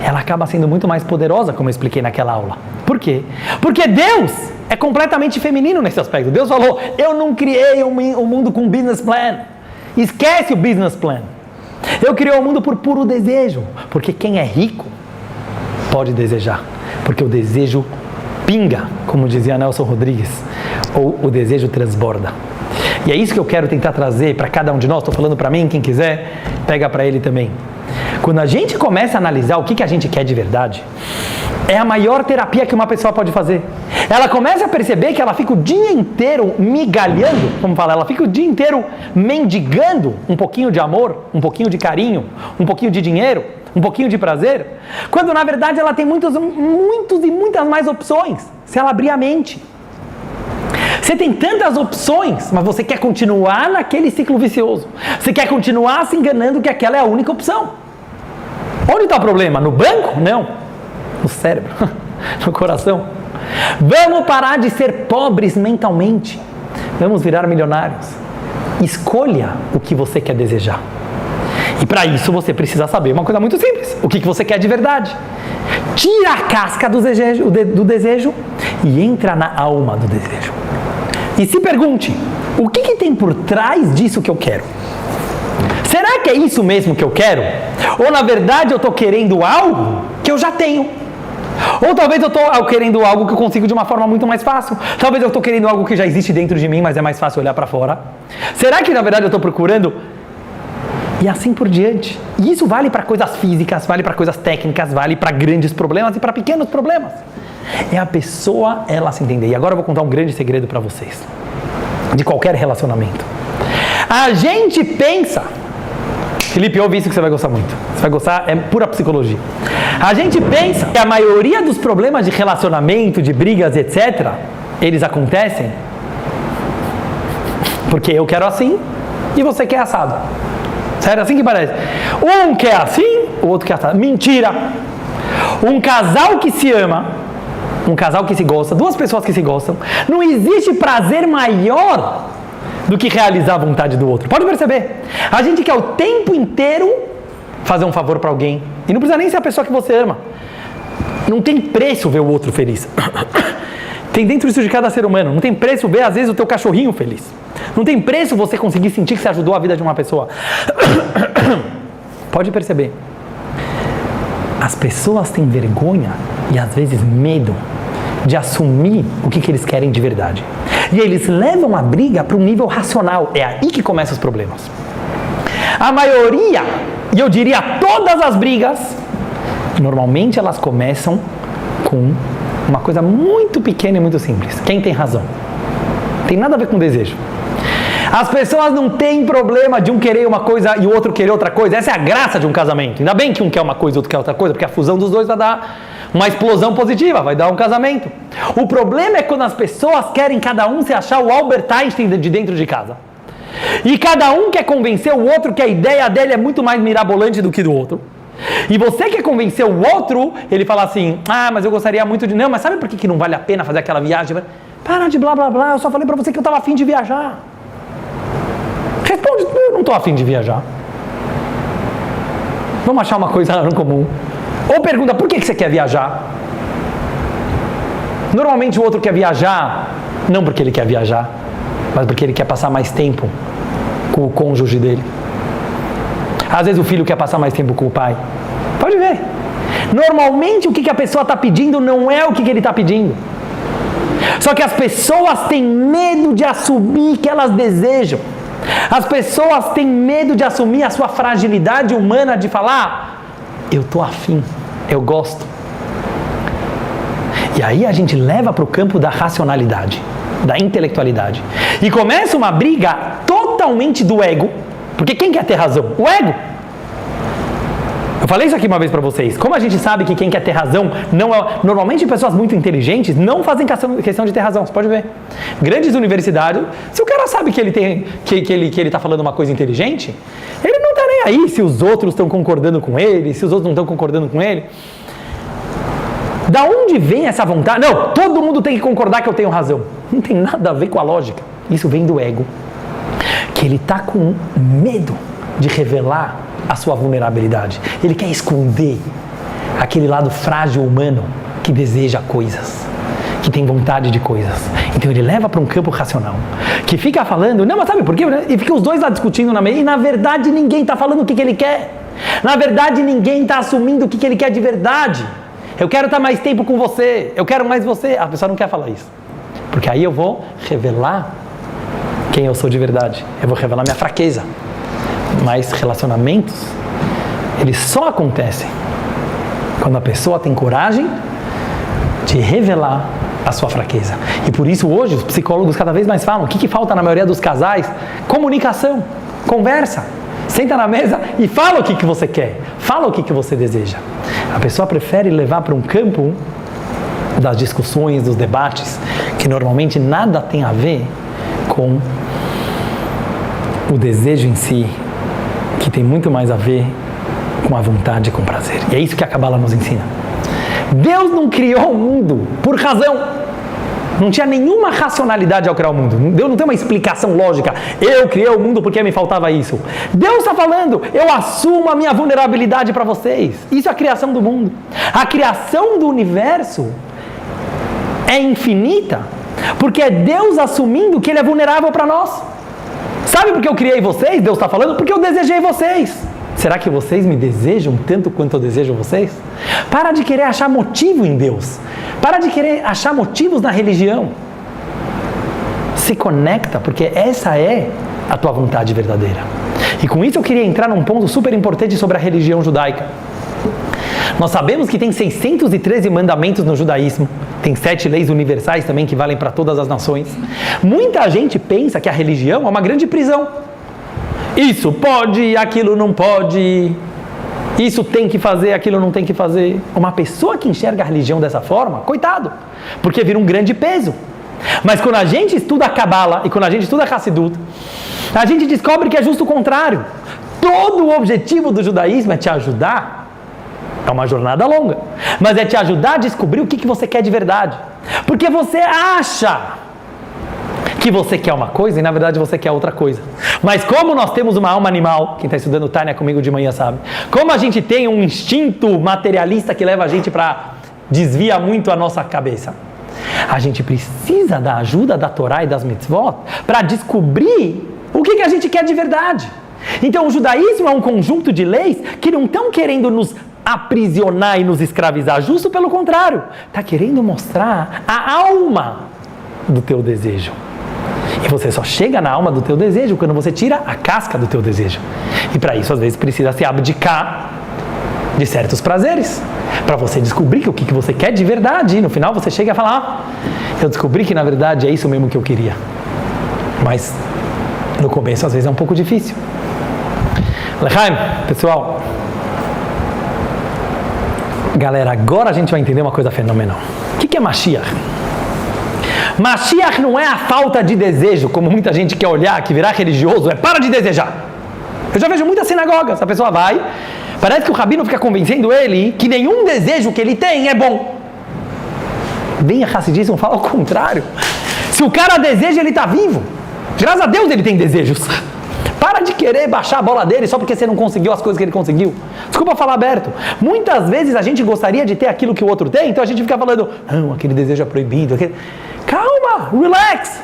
Speaker 1: ela acaba sendo muito mais poderosa, como eu expliquei naquela aula. Por quê? Porque Deus é completamente feminino nesse aspecto. Deus falou, eu não criei um mundo com business plan. Esquece o business plan. Eu criei o mundo por puro desejo. Porque quem é rico pode desejar. Porque o desejo pinga, como dizia Nelson Rodrigues, ou o desejo transborda. E é isso que eu quero tentar trazer para cada um de nós. Estou falando para mim, quem quiser, pega para ele também. Quando a gente começa a analisar o que a gente quer de verdade, é a maior terapia que uma pessoa pode fazer. Ela começa a perceber que ela fica o dia inteiro migalhando, vamos falar, ela fica o dia inteiro mendigando um pouquinho de amor, um pouquinho de carinho, um pouquinho de dinheiro, um pouquinho de prazer, quando na verdade ela tem muitas mais opções, se ela abrir a mente. Você tem tantas opções, mas você quer continuar naquele ciclo vicioso. Você quer continuar se enganando que aquela é a única opção. Onde está o problema? No banco? Não. No cérebro, no coração. Vamos parar de ser pobres mentalmente. Vamos virar milionários. Escolha o que você quer desejar. E para isso você precisa saber uma coisa muito simples. O que você quer de verdade. Tira a casca do desejo e entra na alma do desejo. E se pergunte, o que tem por trás disso que eu quero? Será que é isso mesmo que eu quero? Ou na verdade eu estou querendo algo que eu já tenho? Ou talvez eu estou querendo algo que eu consigo de uma forma muito mais fácil. Talvez eu estou querendo algo que já existe dentro de mim, mas é mais fácil olhar para fora. Será que na verdade eu estou procurando? E assim por diante. E isso vale para coisas físicas, vale para coisas técnicas, vale para grandes problemas e para pequenos problemas. É a pessoa, ela se entender. E agora eu vou contar um grande segredo para vocês. De qualquer relacionamento. A gente pensa... Felipe, ouve isso que você vai gostar muito. Você vai gostar, é pura psicologia. A gente pensa que a maioria dos problemas de relacionamento, de brigas, etc., eles acontecem porque eu quero assim e você quer assado. Sério, assim que parece. Um quer assim, o outro quer assado. Mentira! Um casal que se ama, um casal que se gosta, duas pessoas que se gostam, não existe prazer maior do que realizar a vontade do outro. Pode perceber? A gente quer o tempo inteiro fazer um favor para alguém. E não precisa nem ser a pessoa que você ama. Não tem preço ver o outro feliz. Tem dentro disso de cada ser humano. Não tem preço ver, às vezes, o teu cachorrinho feliz. Não tem preço você conseguir sentir que você ajudou a vida de uma pessoa. Pode perceber. As pessoas têm vergonha e, às vezes, medo de assumir o que eles querem de verdade. E eles levam a briga para um nível racional. É aí que começam os problemas. A maioria, e eu diria todas as brigas, normalmente elas começam com uma coisa muito pequena e muito simples. Quem tem razão? Tem nada a ver com desejo. As pessoas não têm problema de um querer uma coisa e o outro querer outra coisa. Essa é a graça de um casamento. Ainda bem que um quer uma coisa e o outro quer outra coisa, porque a fusão dos dois vai dar uma explosão positiva, vai dar um casamento. O problema é quando as pessoas querem cada um se achar o Albert Einstein de dentro de casa. E cada um quer convencer o outro que a ideia dele é muito mais mirabolante do que do outro. E você quer convencer o outro, ele fala assim, mas eu gostaria muito de... Não, mas sabe por que não vale a pena fazer aquela viagem? Para de blá blá blá, eu só falei pra você que eu estava afim de viajar. Responde, eu não estou afim de viajar. Vamos achar uma coisa em comum. Ou pergunta, por que você quer viajar? Normalmente o outro quer viajar, não porque ele quer viajar, mas porque ele quer passar mais tempo com o cônjuge dele. Às vezes o filho quer passar mais tempo com o pai. Pode ver. Normalmente o que a pessoa está pedindo não é o que ele está pedindo. Só que as pessoas têm medo de assumir que elas desejam. As pessoas têm medo de assumir a sua fragilidade humana, de falar, eu estou afim, eu gosto. E aí a gente leva para o campo da racionalidade, da intelectualidade. E começa uma briga totalmente do ego. Porque quem quer ter razão? O ego. Eu falei isso aqui uma vez para vocês. Como a gente sabe que quem quer ter razão não é... Normalmente pessoas muito inteligentes não fazem questão de ter razão. Você pode ver. Grandes universidades, se o cara sabe que ele está falando uma coisa inteligente, ele não está nem aí se os outros estão concordando com ele, se os outros não estão concordando com ele. Da onde vem essa vontade? Não, todo mundo tem que concordar que eu tenho razão. Não tem nada a ver com a lógica. Isso vem do ego. Que ele está com medo de revelar a sua vulnerabilidade. Ele quer esconder aquele lado frágil humano que deseja coisas, que tem vontade de coisas. Então ele leva para um campo racional, que fica falando, não, mas sabe por quê? E fica os dois lá discutindo na mesa, e na verdade ninguém está falando o que ele quer. Na verdade ninguém está assumindo o que ele quer de verdade. Eu quero estar mais tempo com você, eu quero mais você. A pessoa não quer falar isso, porque aí eu vou revelar quem eu sou de verdade. Eu vou revelar minha fraqueza. Mas relacionamentos, eles só acontecem quando a pessoa tem coragem de revelar a sua fraqueza. E por isso hoje os psicólogos cada vez mais falam, o que falta na maioria dos casais? Comunicação, conversa. Senta na mesa e fala o que você quer. Fala o que você deseja. A pessoa prefere levar para um campo das discussões, dos debates, que normalmente nada tem a ver com o desejo em si, que tem muito mais a ver com a vontade e com o prazer. E é isso que a Kabbalah nos ensina. Deus não criou o mundo por razão. Não tinha nenhuma racionalidade ao criar o mundo. Deus não tem uma explicação lógica. Eu criei o mundo porque me faltava isso. Deus está falando, eu assumo a minha vulnerabilidade para vocês. Isso é a criação do mundo. A criação do universo é infinita, porque é Deus assumindo que Ele é vulnerável para nós. Sabe por que eu criei vocês? Deus está falando, porque eu desejei vocês. Será que vocês me desejam tanto quanto eu desejo vocês? Para de querer achar motivo em Deus. Para de querer achar motivos na religião. Se conecta, porque essa é a tua vontade verdadeira. E com isso eu queria entrar num ponto super importante sobre a religião judaica. Nós sabemos que tem 613 mandamentos no judaísmo. Tem 7 leis universais também que valem para todas as nações. Muita gente pensa que a religião é uma grande prisão. Isso pode, aquilo não pode. Isso tem que fazer, aquilo não tem que fazer. Uma pessoa que enxerga a religião dessa forma, coitado, porque vira um grande peso. Mas quando a gente estuda a Kabbalah e quando a gente estuda a Hassidut, a gente descobre que é justo o contrário. Todo o objetivo do judaísmo é te ajudar. É uma jornada longa, mas é te ajudar a descobrir o que você quer de verdade. Porque você acha que você quer uma coisa e na verdade você quer outra coisa. Mas como nós temos uma alma animal, quem está estudando Tânia comigo de manhã sabe, como a gente tem um instinto materialista que leva a gente para desviar muito a nossa cabeça, a gente precisa da ajuda da Torá e das mitzvot para descobrir o que a gente quer de verdade. Então o judaísmo é um conjunto de leis que não estão querendo nos aprisionar e nos escravizar, justo pelo contrário, está querendo mostrar a alma do teu desejo. E você só chega na alma do teu desejo quando você tira a casca do teu desejo. E para isso, às vezes, precisa se abdicar de certos prazeres, para você descobrir o que você quer de verdade. E no final você chega a falar, eu descobri que na verdade é isso mesmo que eu queria. Mas no começo, às vezes, é um pouco difícil. Lechaim, pessoal, galera, agora a gente vai entender uma coisa fenomenal. O que é Mashiach? Mashiach não é a falta de desejo, como muita gente quer olhar, que virar religioso, é para de desejar. Eu já vejo muitas sinagogas, a pessoa vai, parece que o rabino fica convencendo ele que nenhum desejo que ele tem é bom. Bem, a Hassidismo fala ao contrário. Se o cara deseja, ele está vivo. Graças a Deus ele tem desejos. Para de querer baixar a bola dele só porque você não conseguiu as coisas que ele conseguiu. Desculpa falar aberto. Muitas vezes a gente gostaria de ter aquilo que o outro tem, então a gente fica falando, não, aquele desejo é proibido. Calma, relax.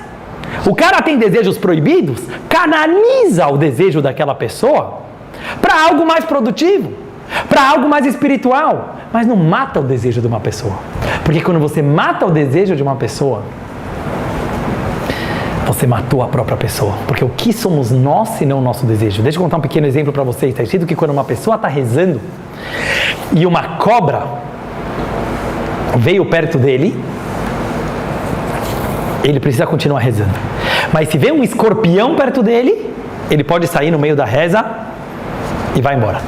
Speaker 1: O cara tem desejos proibidos, canaliza o desejo daquela pessoa para algo mais produtivo, para algo mais espiritual, mas não mata o desejo de uma pessoa. Porque quando você mata o desejo de uma pessoa, você matou a própria pessoa. Porque o que somos nós se não o nosso desejo? Deixa eu contar um pequeno exemplo para vocês. Está escrito que quando uma pessoa está rezando e uma cobra veio perto dele, ele precisa continuar rezando. Mas se vem um escorpião perto dele, ele pode sair no meio da reza e vai embora.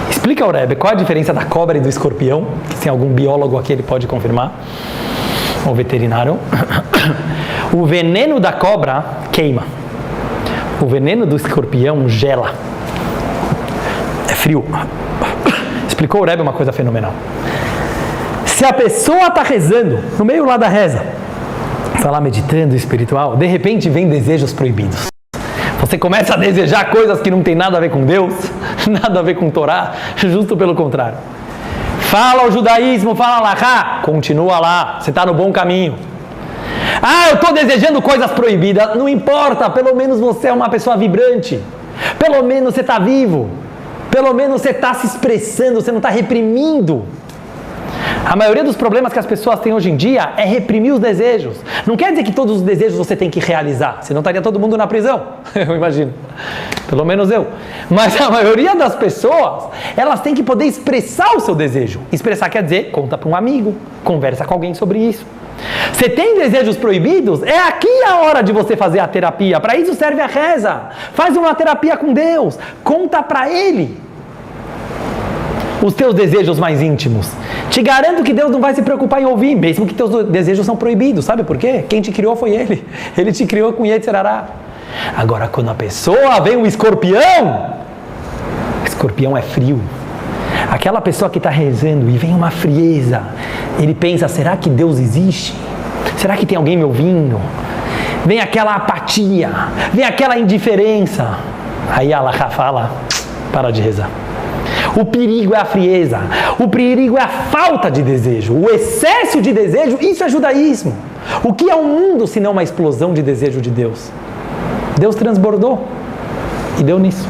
Speaker 1: Explica ao Rebbe qual a diferença da cobra e do escorpião, que se algum biólogo aqui ele pode confirmar, ou veterinário. O veneno da cobra queima. O veneno do escorpião gela. É frio. Explicou o Rebbe uma coisa fenomenal. Se a pessoa está rezando, no meio lá da reza, está lá meditando espiritual, de repente vem desejos proibidos. Você começa a desejar coisas que não tem nada a ver com Deus, nada a ver com Torá, justo pelo contrário. Fala o judaísmo, fala Alahá, continua lá, você está no bom caminho. Ah, eu estou desejando coisas proibidas, não importa, pelo menos você é uma pessoa vibrante, pelo menos você está vivo, pelo menos você está se expressando, você não está reprimindo. A maioria dos problemas que as pessoas têm hoje em dia é reprimir os desejos. Não quer dizer que todos os desejos você tem que realizar, senão estaria todo mundo na prisão, eu imagino, pelo menos eu. Mas a maioria das pessoas, elas têm que poder expressar o seu desejo. Expressar quer dizer, conta para um amigo, conversa com alguém sobre isso. Você tem desejos proibidos? É aqui a hora de você fazer a terapia. Para isso serve a reza. Faz uma terapia com Deus. Conta para Ele os teus desejos mais íntimos. Te garanto que Deus não vai se preocupar em ouvir, mesmo que teus desejos são proibidos. Sabe por quê? Quem te criou foi Ele. Ele te criou com Yetzirará. Agora, quando a pessoa vê um escorpião, o escorpião é frio. Aquela pessoa que está rezando e vem uma frieza, ele pensa, será que Deus existe? Será que tem alguém me ouvindo? Vem aquela apatia, vem aquela indiferença. Aí Allah fala, para de rezar. O perigo é a frieza, o perigo é a falta de desejo, o excesso de desejo, isso é judaísmo. O que é o mundo se não uma explosão de desejo de Deus? Deus transbordou e deu nisso.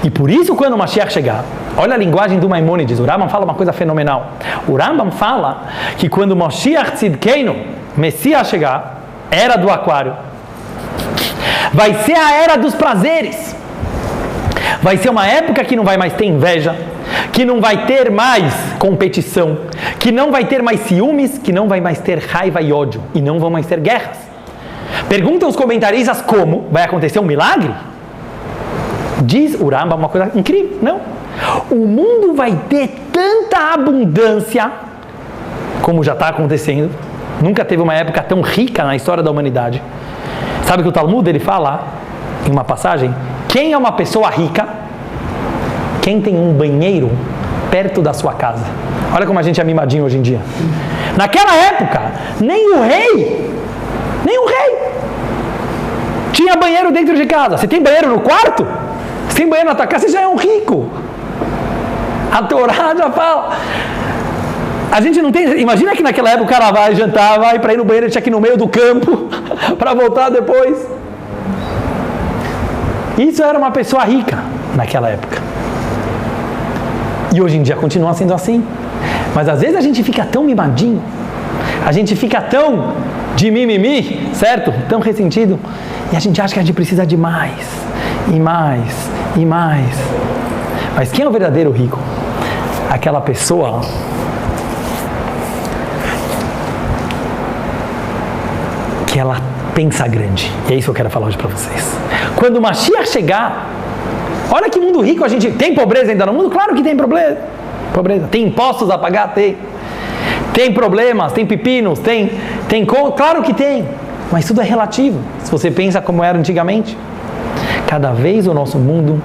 Speaker 1: E por isso quando o Mashiach chegar, olha a linguagem do Maimônides, o Rambam fala uma coisa fenomenal. O Rambam fala que quando o Mashiach Tzidkeinu, Messias chegar, era do aquário, vai ser a era dos prazeres. Vai ser uma época que não vai mais ter inveja, que não vai ter mais competição, que não vai ter mais ciúmes, que não vai mais ter raiva e ódio, e não vão mais ter guerras. Perguntam os comentaristas como vai acontecer um milagre? Diz o Rambam uma coisa incrível, não? O mundo vai ter tanta abundância, como já está acontecendo, nunca teve uma época tão rica na história da humanidade. Sabe que o Talmud ele fala, em uma passagem, quem é uma pessoa rica? Quem tem um banheiro perto da sua casa. Olha como a gente é mimadinho hoje em dia. Naquela época, nem o rei tinha banheiro dentro de casa. Você tem banheiro no quarto? Você tem banheiro na tua casa, você já é um rico. A Torá já fala. A gente não tem... Imagina que naquela época o cara vai jantar, vai para ir no banheiro, ele tinha que ir no meio do campo para voltar depois. Isso era uma pessoa rica naquela época. E hoje em dia continua sendo assim. Mas às vezes a gente fica tão mimadinho, a gente fica tão de mimimi, certo? Tão ressentido. E a gente acha que a gente precisa de mais, e mais, e mais. Mas quem é o verdadeiro rico? Aquela pessoa que ela pensa grande. E é isso que eu quero falar hoje para vocês. Quando o Mashiach chegar, olha que mundo rico a gente... Tem pobreza ainda no mundo? Claro que tem pobreza. Tem impostos a pagar? Tem. Tem problemas, tem pepinos, tem Tem claro que tem, mas tudo é relativo. Se você pensa como era antigamente, cada vez o nosso mundo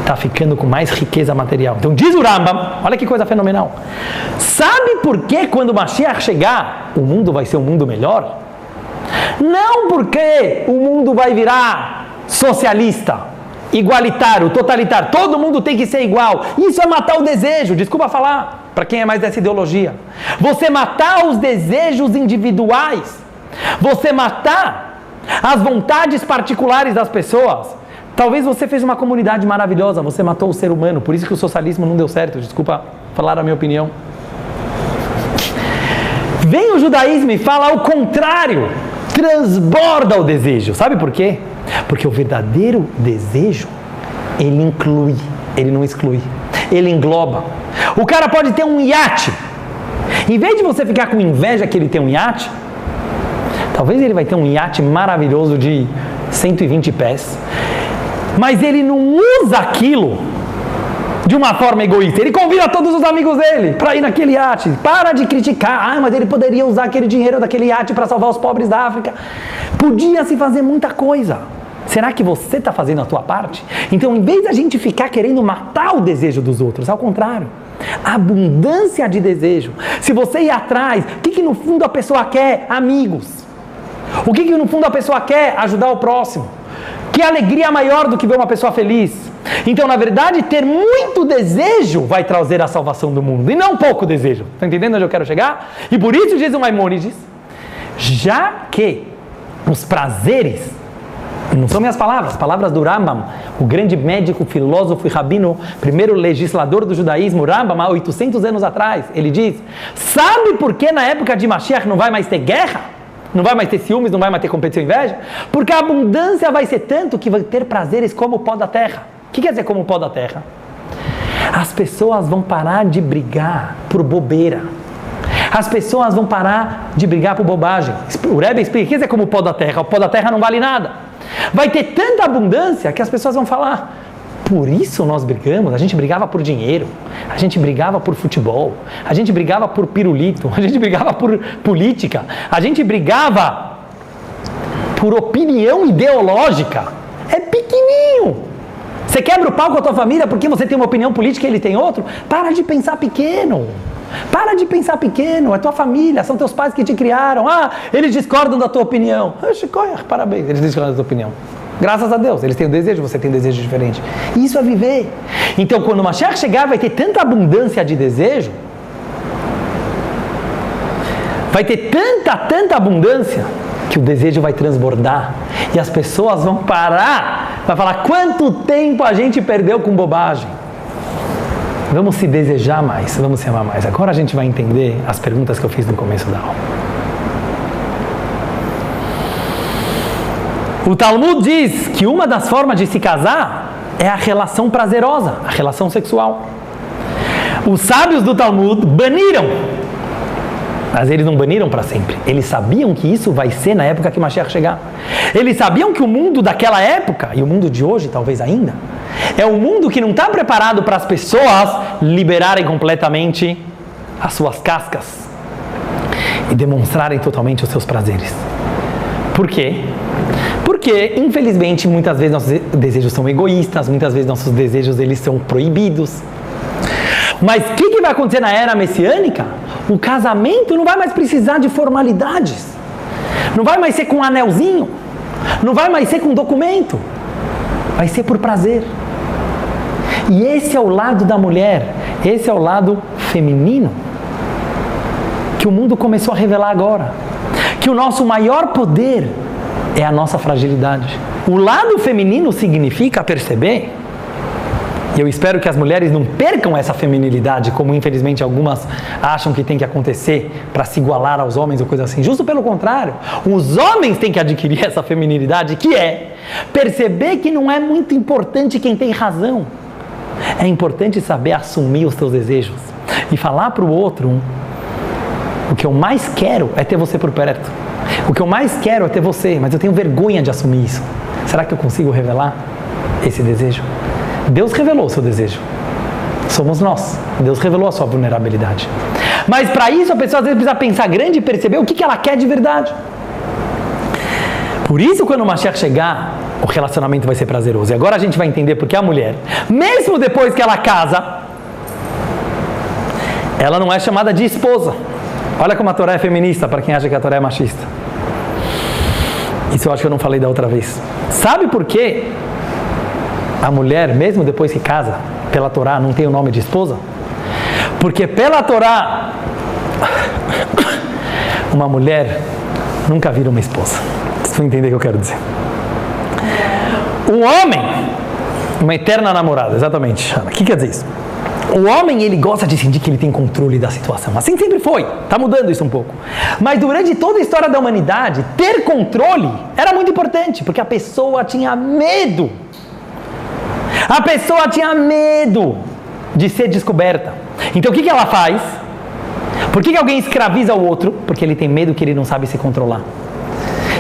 Speaker 1: está ficando com mais riqueza material. Então diz o Rambam, olha que coisa fenomenal. Sabe por que quando o Mashiach chegar, o mundo vai ser um mundo melhor? Não porque o mundo vai virar socialista, igualitário, totalitário, todo mundo tem que ser igual. Isso é matar o desejo, desculpa falar, para quem é mais dessa ideologia. Você matar os desejos individuais, você matar as vontades particulares das pessoas. Talvez você fez uma comunidade maravilhosa, você matou o ser humano, por isso que o socialismo não deu certo, desculpa falar a minha opinião. Vem o judaísmo e fala o contrário, transborda o desejo. Sabe por quê? Porque o verdadeiro desejo, ele inclui, ele não exclui, ele engloba. O cara pode ter um iate, em vez de você ficar com inveja que ele tem um iate, talvez ele vai ter um iate maravilhoso de 120 pés, mas ele não usa aquilo de uma forma egoísta. Ele convida todos os amigos dele para ir naquele iate. Para de criticar. Mas ele poderia usar aquele dinheiro daquele iate para salvar os pobres da África. Podia se fazer muita coisa. Será que você está fazendo a tua parte? Então, em vez de a gente ficar querendo matar o desejo dos outros, ao contrário, abundância de desejo. Se você ir atrás, o que no fundo a pessoa quer? Amigos. O que no fundo a pessoa quer? Ajudar o próximo. Que alegria maior do que ver uma pessoa feliz. Então, na verdade, ter muito desejo vai trazer a salvação do mundo, e não pouco desejo. Está entendendo onde eu quero chegar? E por isso diz o Maimônides, já que os prazeres, não são minhas palavras, palavras do Rambam, o grande médico, filósofo e rabino, primeiro legislador do judaísmo, Rambam, há 800 anos atrás, ele diz, sabe por que na época de Mashiach não vai mais ter guerra? Não vai mais ter ciúmes, não vai mais ter competição e inveja? Porque a abundância vai ser tanto que vai ter prazeres como o pó da terra. O que quer dizer como o pó da terra? As pessoas vão parar de brigar por bobeira. As pessoas vão parar de brigar por bobagem. O Rebbe explica, o que quer dizer como o pó da terra? O pó da terra não vale nada. Vai ter tanta abundância que as pessoas vão falar, por isso nós brigamos, a gente brigava por dinheiro, a gente brigava por futebol, a gente brigava por pirulito, a gente brigava por política, a gente brigava por opinião ideológica. É pequenininho. Você quebra o pau com a tua família porque você tem uma opinião política e ele tem outro? Para de pensar pequeno. Para de pensar pequeno. É tua família, são teus pais que te criaram. Eles discordam da tua opinião. Parabéns, eles discordam da tua opinião. Graças a Deus, eles têm um desejo, você tem um desejo diferente. Isso é viver. Então, quando o Mashiach chegar, vai ter tanta abundância de desejo, vai ter tanta abundância, que o desejo vai transbordar. E as pessoas vão parar, vai falar, quanto tempo a gente perdeu com bobagem. Vamos se desejar mais, vamos se amar mais. Agora a gente vai entender as perguntas que eu fiz no começo da aula. O Talmud diz que uma das formas de se casar é a relação prazerosa, a relação sexual. Os sábios do Talmud baniram, mas eles não baniram para sempre. Eles sabiam que isso vai ser na época que Mashiach chegar. Eles sabiam que o mundo daquela época, e o mundo de hoje talvez ainda, é um mundo que não está preparado para as pessoas liberarem completamente as suas cascas e demonstrarem totalmente os seus prazeres. Por quê? Porque, infelizmente, muitas vezes nossos desejos são egoístas, muitas vezes nossos desejos eles são proibidos. Mas o que vai acontecer na era messiânica? O casamento não vai mais precisar de formalidades. Não vai mais ser com um anelzinho. Não vai mais ser com documento. Vai ser por prazer. E esse é o lado da mulher. Esse é o lado feminino que o mundo começou a revelar agora. Que o nosso maior poder é a nossa fragilidade. O lado feminino significa perceber, e eu espero que as mulheres não percam essa feminilidade, como infelizmente algumas acham que tem que acontecer para se igualar aos homens ou coisa assim. Justo pelo contrário, os homens têm que adquirir essa feminilidade, que é perceber que não é muito importante quem tem razão. É importante saber assumir os teus desejos e falar para o outro, o que eu mais quero é ter você por perto. O que eu mais quero é ter você, mas eu tenho vergonha de assumir isso. Será que eu consigo revelar esse desejo? Deus revelou o seu desejo. Somos nós. Deus revelou a sua vulnerabilidade. Mas para isso a pessoa às vezes precisa pensar grande e perceber o que ela quer de verdade. Por isso, quando o Mashiach chegar, o relacionamento vai ser prazeroso. E agora a gente vai entender porque a mulher, mesmo depois que ela casa, ela não é chamada de esposa. Olha como a Torá é feminista, para quem acha que a Torá é machista. Isso eu acho que eu não falei da outra vez. Sabe por quê a mulher, mesmo depois que casa, pela Torá, não tem o nome de esposa? Porque pela Torá, uma mulher nunca vira uma esposa. Vocês vão entender o que eu quero dizer. O homem, uma eterna namorada, exatamente. O que quer dizer isso? O homem, ele gosta de sentir que ele tem controle da situação. Assim sempre foi. Está mudando isso um pouco. Mas durante toda a história da humanidade, ter controle era muito importante, porque a pessoa tinha medo. A pessoa tinha medo de ser descoberta. Então o que ela faz? Por que alguém escraviza o outro? Porque ele tem medo que ele não sabe se controlar.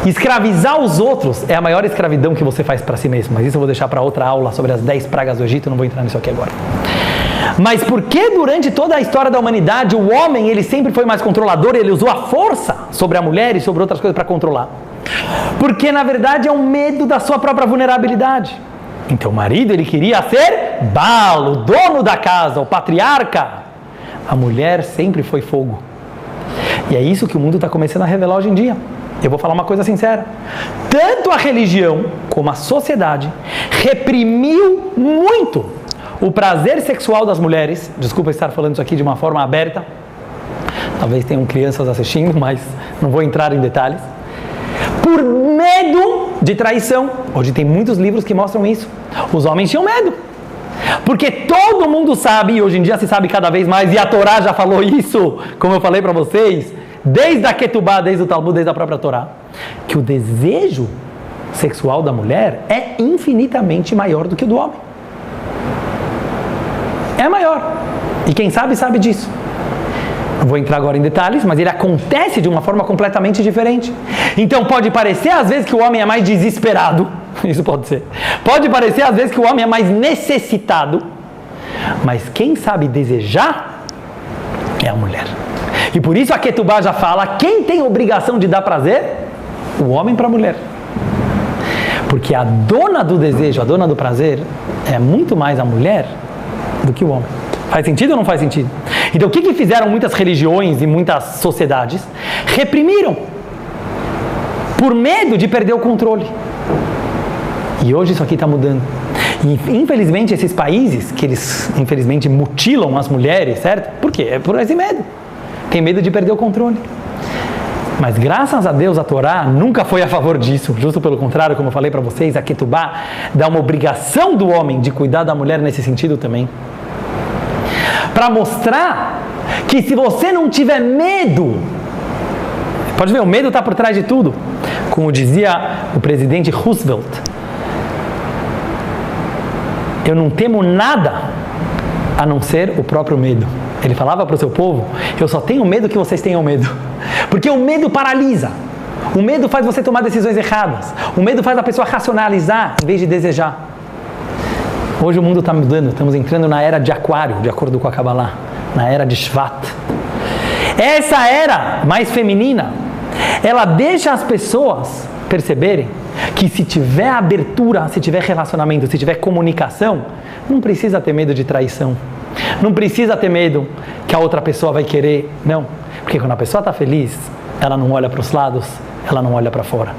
Speaker 1: Escravizar os outros é a maior escravidão que você faz para si mesmo. Mas isso eu vou deixar para outra aula sobre as 10 pragas do Egito, não vou entrar nisso aqui agora. Mas por que durante toda a história da humanidade o homem ele sempre foi mais controlador e ele usou a força sobre a mulher e sobre outras coisas para controlar? Porque na verdade é um medo da sua própria vulnerabilidade. Então o marido ele queria ser Baal, o dono da casa, o patriarca. A mulher sempre foi fogo. E é isso que o mundo está começando a revelar hoje em dia. Eu vou falar uma coisa sincera. Tanto a religião como a sociedade reprimiu muito o prazer sexual das mulheres. Desculpa estar falando isso aqui de uma forma aberta. Talvez tenham crianças assistindo, mas não vou entrar em detalhes. Por medo de traição. Hoje tem muitos livros que mostram isso. Os homens tinham medo. Porque todo mundo sabe, e hoje em dia se sabe cada vez mais, e a Torá já falou isso, como eu falei para vocês, desde a Ketubá, desde o Talmud, desde a própria Torá, que o desejo sexual da mulher é infinitamente maior do que o do homem. É maior. E quem sabe, sabe disso. Não vou entrar agora em detalhes, mas ele acontece de uma forma completamente diferente. Então pode parecer às vezes que o homem é mais desesperado, isso pode ser. Pode parecer às vezes que o homem é mais necessitado, mas quem sabe desejar é a mulher. E por isso a Ketubá já fala, quem tem obrigação de dar prazer? O homem para a mulher. Porque a dona do desejo, a dona do prazer, é muito mais a mulher do que o homem. Faz sentido ou não faz sentido? Então o que fizeram muitas religiões e muitas sociedades? Reprimiram. Por medo de perder o controle. E hoje isso aqui está mudando. E infelizmente esses países, que eles infelizmente mutilam as mulheres, certo? Por quê? É por esse medo. Tem medo de perder o controle. Mas graças a Deus a Torá nunca foi a favor disso. Justo pelo contrário, como eu falei para vocês, a Ketubá dá uma obrigação do homem de cuidar da mulher nesse sentido também. Para mostrar que se você não tiver medo, pode ver, o medo está por trás de tudo. Como dizia o presidente Roosevelt, eu não temo nada a não ser o próprio medo. Ele falava para o seu povo, eu só tenho medo que vocês tenham medo. Porque o medo paralisa. O medo faz você tomar decisões erradas. O medo faz a pessoa racionalizar em vez de desejar. Hoje o mundo está mudando, estamos entrando na era de Aquário, de acordo com a Kabbalah, na era de Shvat. Essa era mais feminina, ela deixa as pessoas perceberem que se tiver abertura, se tiver relacionamento, se tiver comunicação, não precisa ter medo de traição. Não precisa ter medo que a outra pessoa vai querer, não. Porque quando a pessoa está feliz, ela não olha para os lados, ela não olha para fora.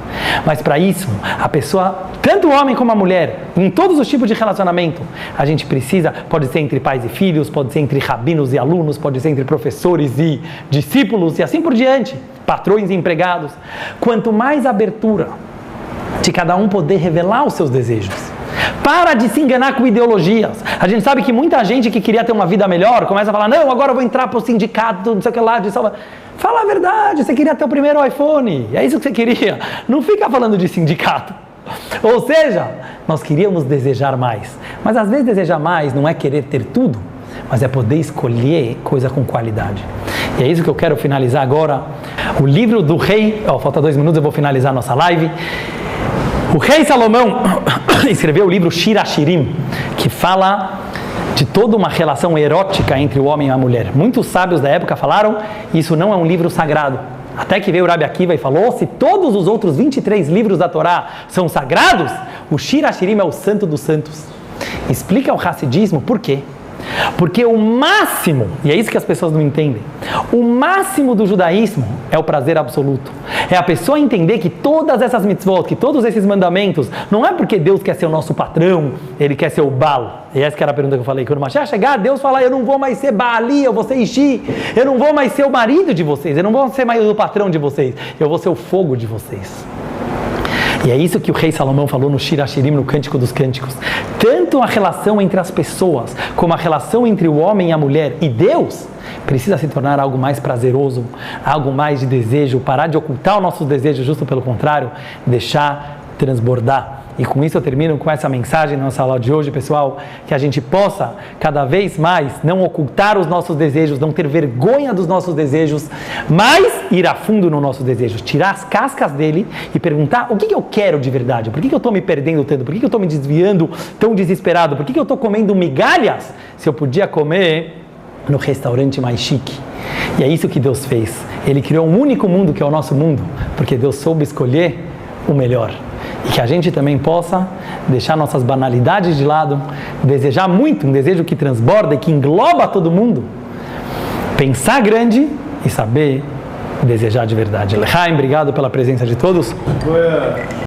Speaker 1: Mas para isso, a pessoa, tanto o homem como a mulher, em todos os tipos de relacionamento, a gente precisa, pode ser entre pais e filhos, pode ser entre rabinos e alunos, pode ser entre professores e discípulos e assim por diante, patrões e empregados. Quanto mais abertura de cada um poder revelar os seus desejos. Para de se enganar com ideologias. A gente sabe que muita gente que queria ter uma vida melhor começa a falar, não, agora eu vou entrar para o sindicato, não sei o que lá, de salva. Fala a verdade, você queria ter o primeiro iPhone, é isso que você queria. Não fica falando de sindicato. Ou seja, nós queríamos desejar mais. Mas às vezes desejar mais não é querer ter tudo, mas é poder escolher coisa com qualidade. E é isso que eu quero finalizar agora. O livro do rei, falta 2 minutos, eu vou finalizar a nossa live. O rei Salomão escreveu o livro Shir Hashirim, que fala de toda uma relação erótica entre o homem e a mulher. Muitos sábios da época falaram, isso não é um livro sagrado. Até que veio o Rabi Akiva e falou, se todos os outros 23 livros da Torá são sagrados, o Shir HaShirim é o santo dos santos. Explica o Hassidismo por quê? Porque o máximo, e é isso que as pessoas não entendem, o máximo do judaísmo é o prazer absoluto. É a pessoa entender que todas essas mitzvot, que todos esses mandamentos, não é porque Deus quer ser o nosso patrão, Ele quer ser o Baal. E essa que era a pergunta que eu falei, quando o Mashiach chegar, Deus fala, eu não vou mais ser Baali, eu vou ser Ishi, eu não vou mais ser o marido de vocês, eu não vou ser mais o patrão de vocês, eu vou ser o fogo de vocês. E é isso que o rei Salomão falou no Shir HaShirim, no Cântico dos Cânticos. Tanto a relação entre as pessoas, como a relação entre o homem e a mulher e Deus, precisa se tornar algo mais prazeroso, algo mais de desejo, parar de ocultar os nossos desejos, justo pelo contrário, deixar transbordar. E com isso eu termino com essa mensagem na nossa aula de hoje, pessoal, que a gente possa cada vez mais não ocultar os nossos desejos, não ter vergonha dos nossos desejos, mas ir a fundo no nosso desejo, tirar as cascas dele e perguntar o que eu quero de verdade, por que eu estou me perdendo tanto, por que eu estou me desviando tão desesperado, por que eu estou comendo migalhas se eu podia comer no restaurante mais chique. E é isso que Deus fez. Ele criou um único mundo que é o nosso mundo, porque Deus soube escolher o melhor. E que a gente também possa deixar nossas banalidades de lado, desejar muito, um desejo que transborda e que engloba todo mundo, pensar grande e saber desejar de verdade. Lechaim, obrigado pela presença de todos.